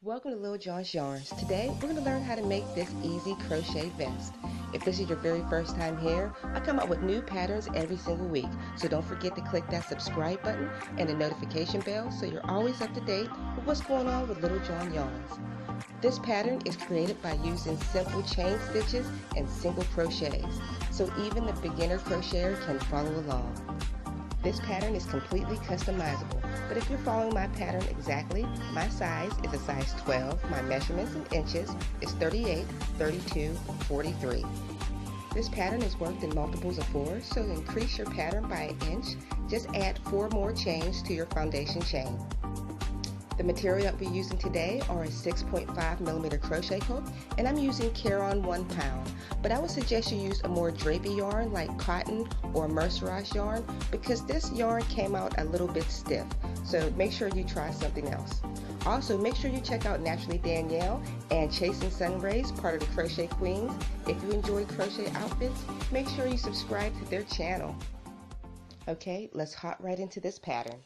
Welcome to Little John's Yarns. Today we're going to learn how to make this easy crochet vest. If this is your very first time here, I come up with new patterns every single week, so don't forget to click that subscribe button and the notification bell so you're always up to date with what's going on with Little John Yarns. This pattern is created by using simple chain stitches and single crochets, so even the beginner crocheter can follow along. This pattern is completely customizable, but if you're following my pattern exactly, my size is a size 12, my measurements in inches is 38, 32, 43. This pattern is worked in multiples of 4, so to increase your pattern by an inch, just add 4 more chains to your foundation chain. The material that we're using today are a 6.5mm crochet hook, and I'm using Caron 1 pound, but I would suggest you use a more drapey yarn like cotton or mercerized yarn because this yarn came out a little bit stiff, so make sure you try something else. Also, make sure you check out Naturally Danielle and Chasing Sun Rays, part of the Crochet Queens. If you enjoy crochet outfits, make sure you subscribe to their channel. Okay, let's hop right into this pattern.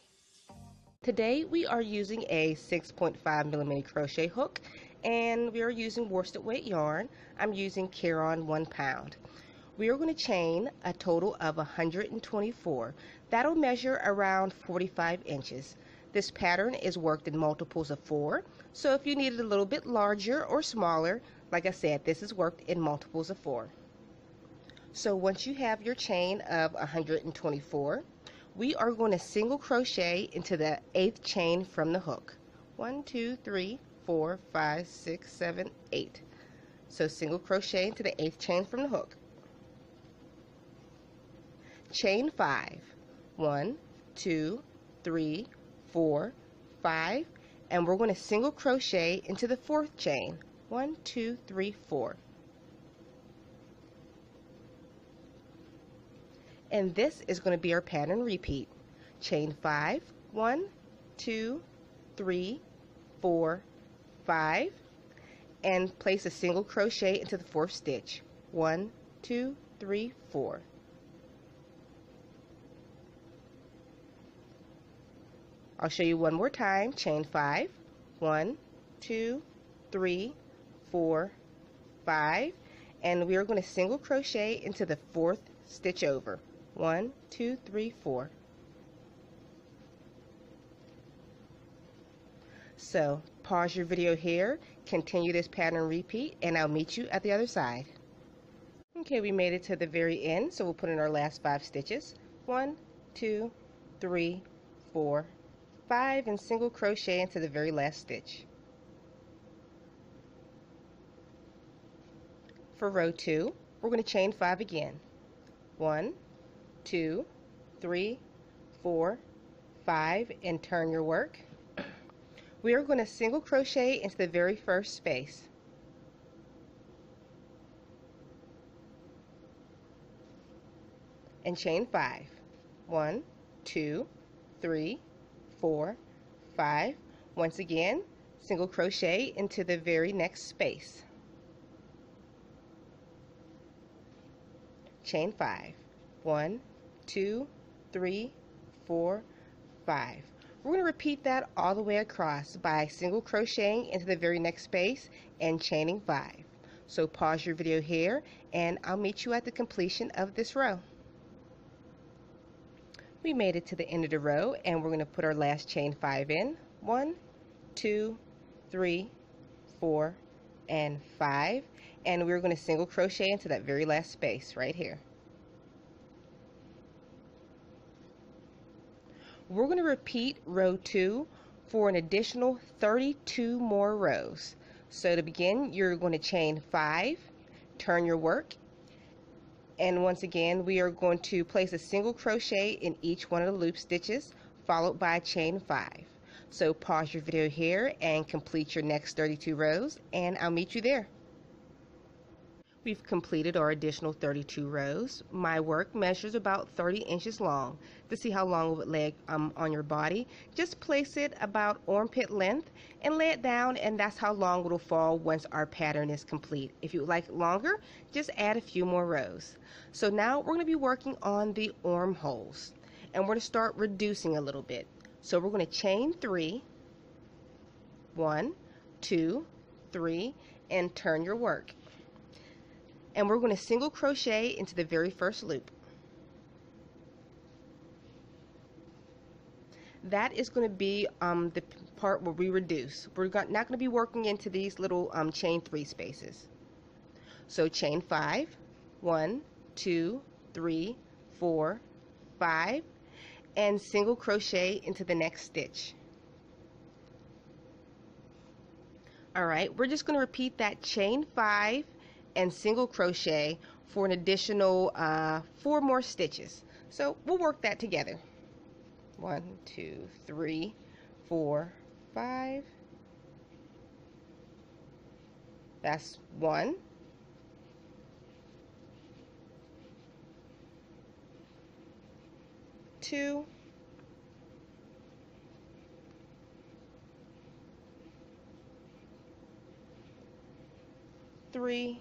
Today we are using a 6.5mm crochet hook and we are using worsted weight yarn. I'm using Caron 1 pound. We are going to chain a total of 124. That'll measure around 45 inches. This pattern is worked in multiples of 4, so if you need it a little bit larger or smaller, like I said, this is worked in multiples of 4. So once you have your chain of 124, we are going to single crochet into the 8th chain from the hook. 1, 2, 3, 4, 5, 6, 7, 8. So single crochet into the 8th chain from the hook. Chain 5. 1, 2, 3, 4, 5, and we're going to single crochet into the 4th chain. 1, 2, 3, 4. And this is going to be our pattern repeat. Chain 5, 1, 2, 3, 4, 5, and place a single crochet into the 4th stitch. 1, 2, 3, 4. I'll show you one more time. Chain 5, 1, 2, 3, 4, 5, and we are going to single crochet into the 4th stitch over. 1, 2, 3, 4. So pause your video here, continue this pattern repeat, and I'll meet you at the other side. Okay, we made it to the very end, so we'll put in our last 5 stitches. 1, 2, 3, 4, 5, and single crochet into the very last stitch. For row 2, we're going to chain 5 again. 1, 2, 3, 4, 5, and turn your work. We are going to single crochet into the very first space. And chain 5. 1, 2, 3, 4, 5. Once again, single crochet into the very next space. Chain 5. 1, 2, 3, 4, 5. We're going to repeat that all the way across by single crocheting into the very next space and chaining 5. So pause your video here and I'll meet you at the completion of this row. We made it to the end of the row and we're going to put our last chain 5 in. 1, 2, 3, 4, and 5, and we're going to single crochet into that very last space right here. We're going to repeat row 2 for an additional 32 more rows. So to begin, you're going to chain 5, turn your work, and once again we are going to place a single crochet in each one of the loop stitches followed by chain 5. So pause your video here and complete your next 32 rows and I'll meet you there. We've completed our additional 32 rows. My work measures about 30 inches long. To see how long it would lay on your body, just place it about armpit length and lay it down, and that's how long it will fall once our pattern is complete. If you would like it longer, just add a few more rows. So now we're going to be working on the armholes, and we're going to start reducing a little bit. So we're going to chain 3, 1, 2, 3, and turn your work. And we're going to single crochet into the very first loop. That is going to be the part where we reduce. We're not going to be working into these little chain 3 spaces. So chain 5, 1, 2, 3, 4, 5, and single crochet into the next stitch. Alright, we're just going to repeat that chain 5 and single crochet for an additional 4 more stitches. So we'll work that together. 1, 2, 3, 4, 5. That's 1. 2. 3.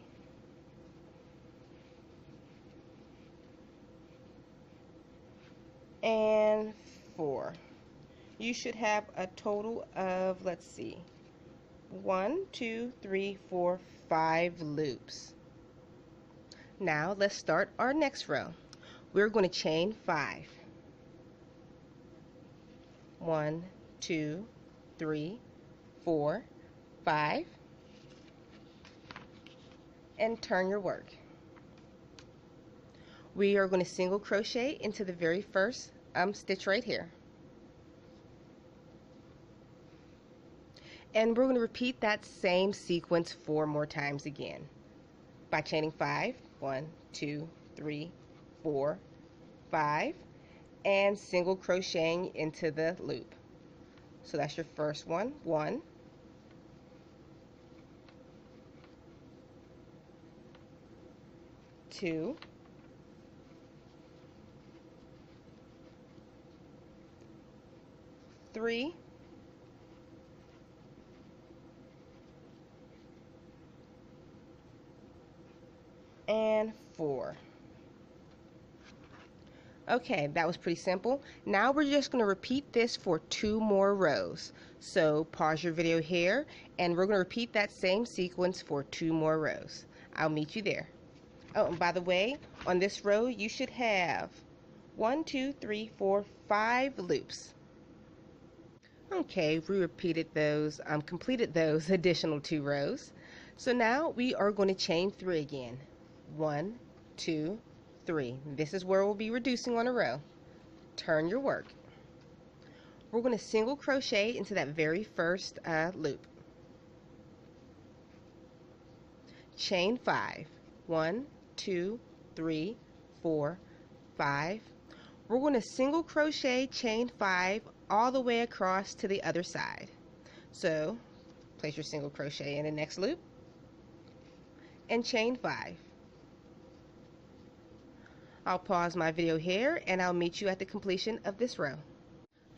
4. You should have a total of, let's see, 1, 2, 3, 4, 5 loops. Now let's start our next row. We're going to chain 5. 1, 2, 3, 4, 5, and turn your work. We are going to single crochet into the very first stitch right here. And we're going to repeat that same sequence 4 more times again by chaining 5, 1, 2, 3, 4, 5, and single crocheting into the loop. So that's your first one, 1, 2, 3, and 4. Okay, that was pretty simple. Now we're just going to repeat this for 2 more rows. So pause your video here, and we're going to repeat that same sequence for 2 more rows. I'll meet you there. Oh, and by the way, on this row you should have 1, 2, 3, 4, 5 loops. Okay, we repeated those, completed those additional 2 rows. So now we are going to chain 3 again. 1, 2, 3. This is where we'll be reducing on a row. Turn your work. We're going to single crochet into that very first loop. Chain 5. 1, 2, 3, 4, 5. We're going to single crochet, chain 5 all the way across to the other side. So place your single crochet in the next loop and chain 5. I'll pause my video here and I'll meet you at the completion of this row.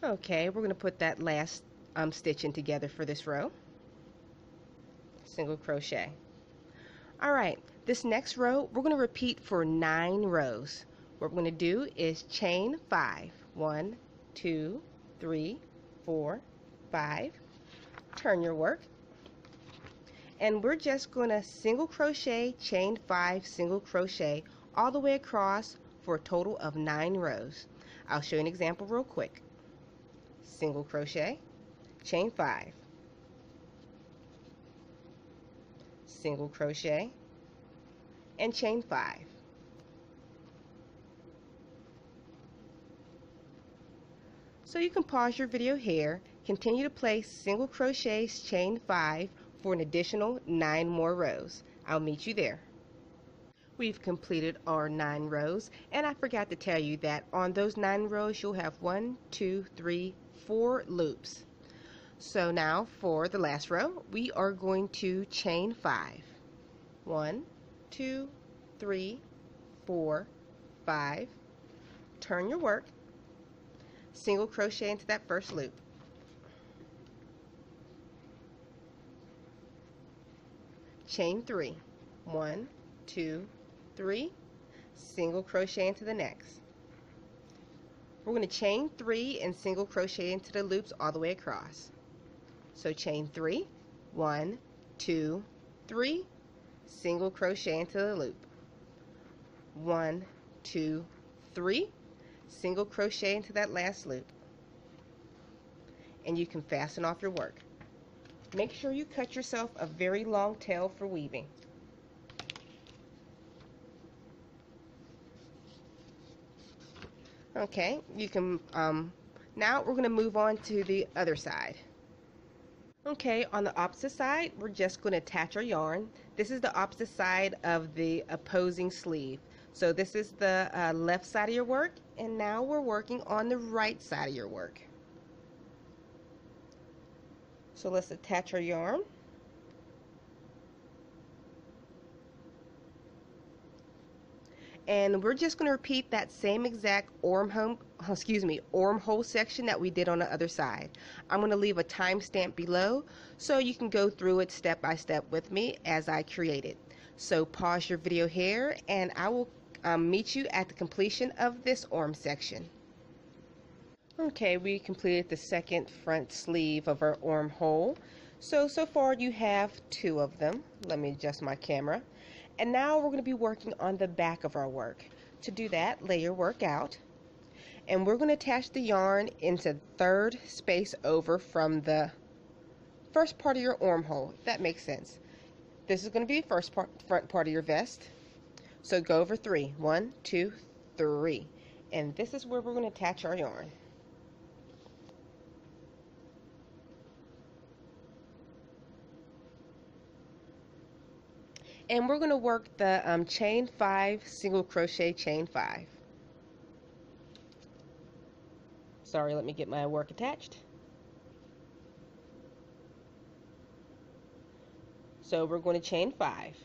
Okay, we're going to put that last stitch in together for this row. Single crochet. Alright, this next row we're going to repeat for 9 rows. What we're going to do is chain 5. 1, 2, 3, 4, 5. Turn your work. And we're just going to single crochet, chain 5, single crochet all the way across for a total of 9 rows. I'll show you an example real quick. Single crochet, chain 5, single crochet, and chain 5. So you can pause your video here, continue to place single crochets, chain 5 for an additional 9 more rows. I'll meet you there. We've completed our 9 rows, and I forgot to tell you that on those 9 rows you'll have 1, 2, 3, 4 loops. So now for the last row we are going to chain 5. 1, 2, 3, 4, 5. Turn your work. Single crochet into that first loop. Chain 3. 1, 2, 3. Single crochet into the next. We're going to chain 3 and single crochet into the loops all the way across. So chain 3, 1, 2, 3, single crochet into the loop. 1, 2, 3, single crochet into that last loop, and you can fasten off your work. Make sure you cut yourself a very long tail for weaving. Okay, you can now we're going to move on to the other side. Okay, on the opposite side, we're just going to attach our yarn. This is the opposite side of the opposing sleeve. So this is the left side of your work, and now we're working on the right side of your work. So let's attach our yarn. And we're just going to repeat that same exact armhole section that we did on the other side. I'm going to leave a timestamp below so you can go through it step by step with me as I create it. So pause your video here, and I will meet you at the completion of this arm section. Okay, we completed the second front sleeve of our armhole. So far you have 2 of them. Let me adjust my camera. And now we're going to be working on the back of our work. To do that, lay your work out. And we're going to attach the yarn into the third space over from the first part of your armhole, if that makes sense. This is going to be the front part of your vest. So go over 3. 1, 2, 3. And this is where we're going to attach our yarn. And we're going to work the chain 5, single crochet, chain 5. Sorry, let me get my work attached. So we're going to chain 5.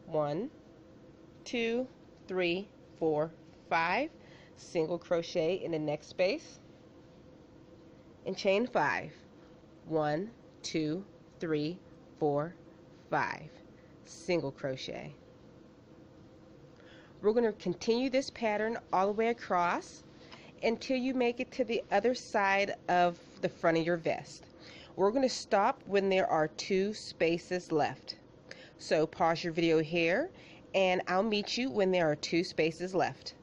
1, 2, 3, 4, 5. Single crochet in the next space. And chain 5. 1, 2, 3, 4, 5. Single crochet. We're going to continue this pattern all the way across until you make it to the other side of the front of your vest. We're going to stop when there are 2 spaces left. So pause your video here, and I'll meet you when there are 2 spaces left.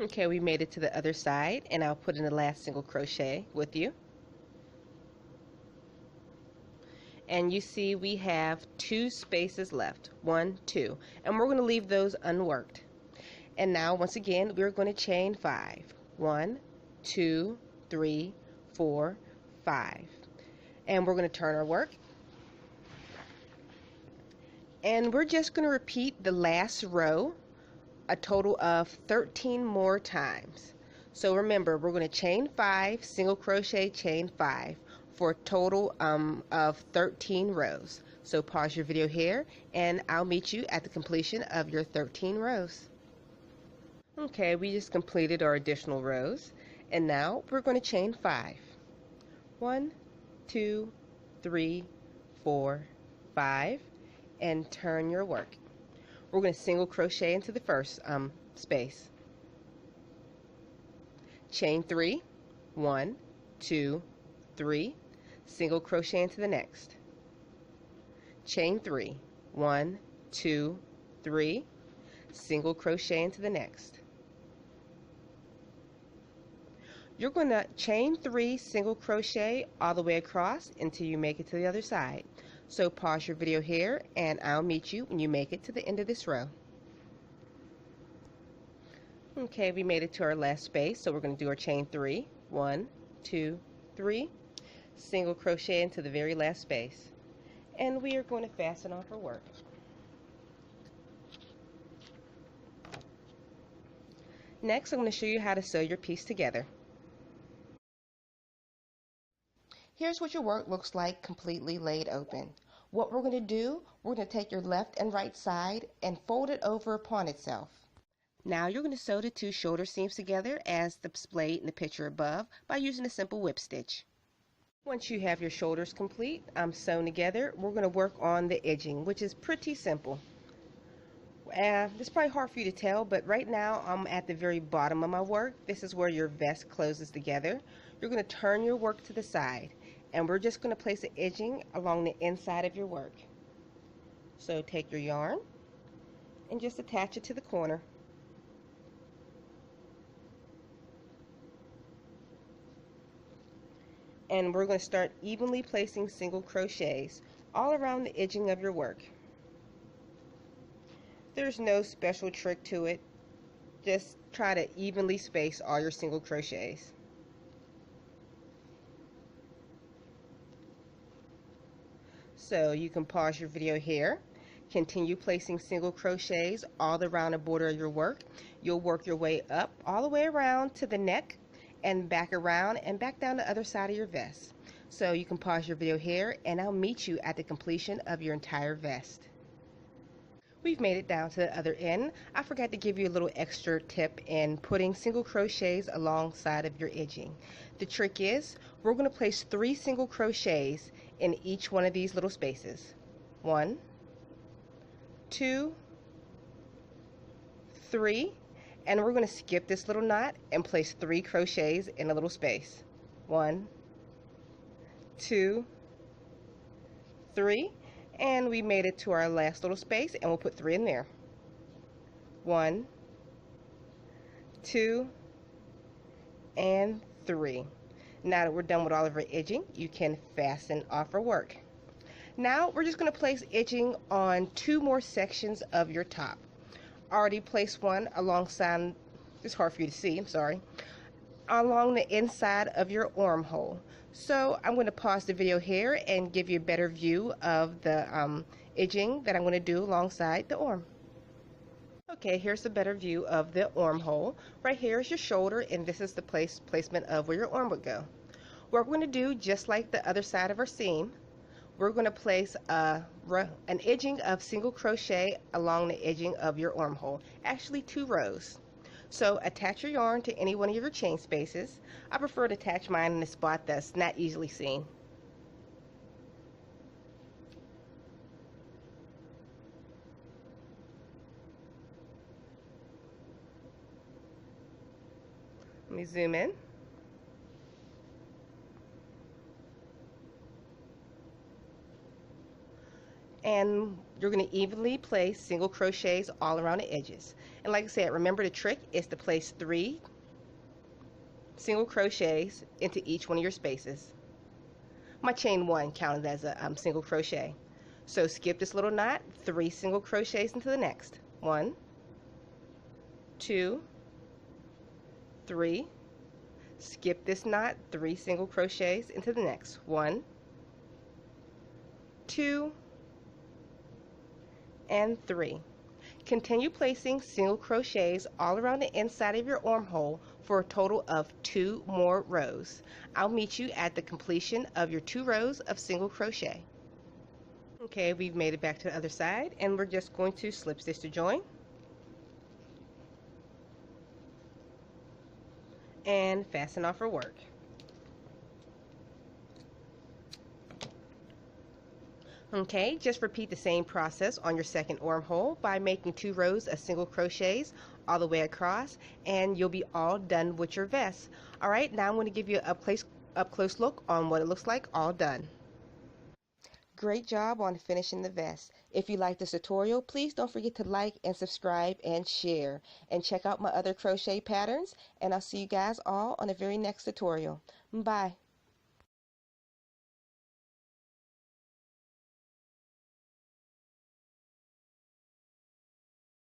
Okay, we made it to the other side, and I'll put in the last single crochet with you. And you see we have 2 spaces left. 1, 2. And we're going to leave those unworked. And now once again we're going to chain 5. 1, 2, 3, 4, 5. And we're going to turn our work. And we're just going to repeat the last row a total of 13 more times. So remember, we're going to chain 5, single crochet, chain 5. For a total of 13 rows. So pause your video here, and I'll meet you at the completion of your 13 rows. Okay, we just completed our additional rows, and now we're going to chain 5. 1, 2, 3, 4, 5, and turn your work. We're going to single crochet into the first space. Chain 3, 1, 2, 3, single crochet into the next. Chain 3, 1, 2, 3, single crochet into the next. You're going to chain 3, single crochet all the way across until you make it to the other side. So pause your video here, and I'll meet you when you make it to the end of this row. Okay, we made it to our last space, so we're going to do our chain 3, 1, 2, 3, single crochet into the very last space, and we are going to fasten off our work. Next, I'm going to show you how to sew your piece together. Here's what your work looks like completely laid open. What we're going to do, we're going to take your left and right side and fold it over upon itself. Now you're going to sew the 2 shoulder seams together as displayed in the picture above by using a simple whip stitch. Once you have your shoulders complete, sewn together, we're going to work on the edging, which is pretty simple. It's probably hard for you to tell, but right now I'm at the very bottom of my work. This is where your vest closes together. You're going to turn your work to the side, and we're just going to place the edging along the inside of your work. So take your yarn and just attach it to the corner. And we're going to start evenly placing single crochets all around the edging of your work. There's no special trick to it. Just try to evenly space all your single crochets. So you can pause your video here. Continue placing single crochets all around the border of your work. You'll work your way up all the way around to the neck and back around and back down the other side of your vest. So you can pause your video here and I'll meet you at the completion of your entire vest. We've made it down to the other end. I forgot to give you a little extra tip in putting single crochets alongside of your edging. The trick is we're going to place 3 single crochets in each one of these little spaces. 1, 2, 3, and we're going to skip this little knot and place 3 crochets in a little space. 1, 2, 3. And we made it to our last little space, and we'll put 3 in there. 1, 2, and 3. Now that we're done with all of our edging, you can fasten off our work. Now we're just going to place edging on 2 more sections of your top. Already placed one alongside, it's hard for you to see, I'm sorry, along the inside of your armhole. So I'm going to pause the video here and give you a better view of the edging that I'm going to do alongside the arm. Okay, here's a better view of the armhole. Right here is your shoulder, and this is the placement of where your arm would go. What we're going to do, just like the other side of our seam, we're going to place an edging of single crochet along the edging of your armhole. Actually 2 rows. So attach your yarn to any one of your chain spaces. I prefer to attach mine in a spot that's not easily seen. Let me zoom in. And you're going to evenly place single crochets all around the edges. And like I said, remember the trick is to place 3 single crochets into each one of your spaces. My chain 1 counted as a single crochet. So skip this little knot, 3 single crochets into the next. 1, 2, 3. Skip this knot, 3 single crochets into the next. 1, 2, and 3. Continue placing single crochets all around the inside of your armhole for a total of 2 more rows. I'll meet you at the completion of your 2 rows of single crochet. Okay, we've made it back to the other side, and we're just going to slip stitch to join and fasten off our work. Okay, just repeat the same process on your second armhole by making 2 rows of single crochets all the way across, and you'll be all done with your vest. Alright, now I'm going to give you an up close look on what it looks like all done. Great job on finishing the vest. If you like this tutorial, please don't forget to like and subscribe and share. And check out my other crochet patterns, and I'll see you guys all on the very next tutorial. Bye.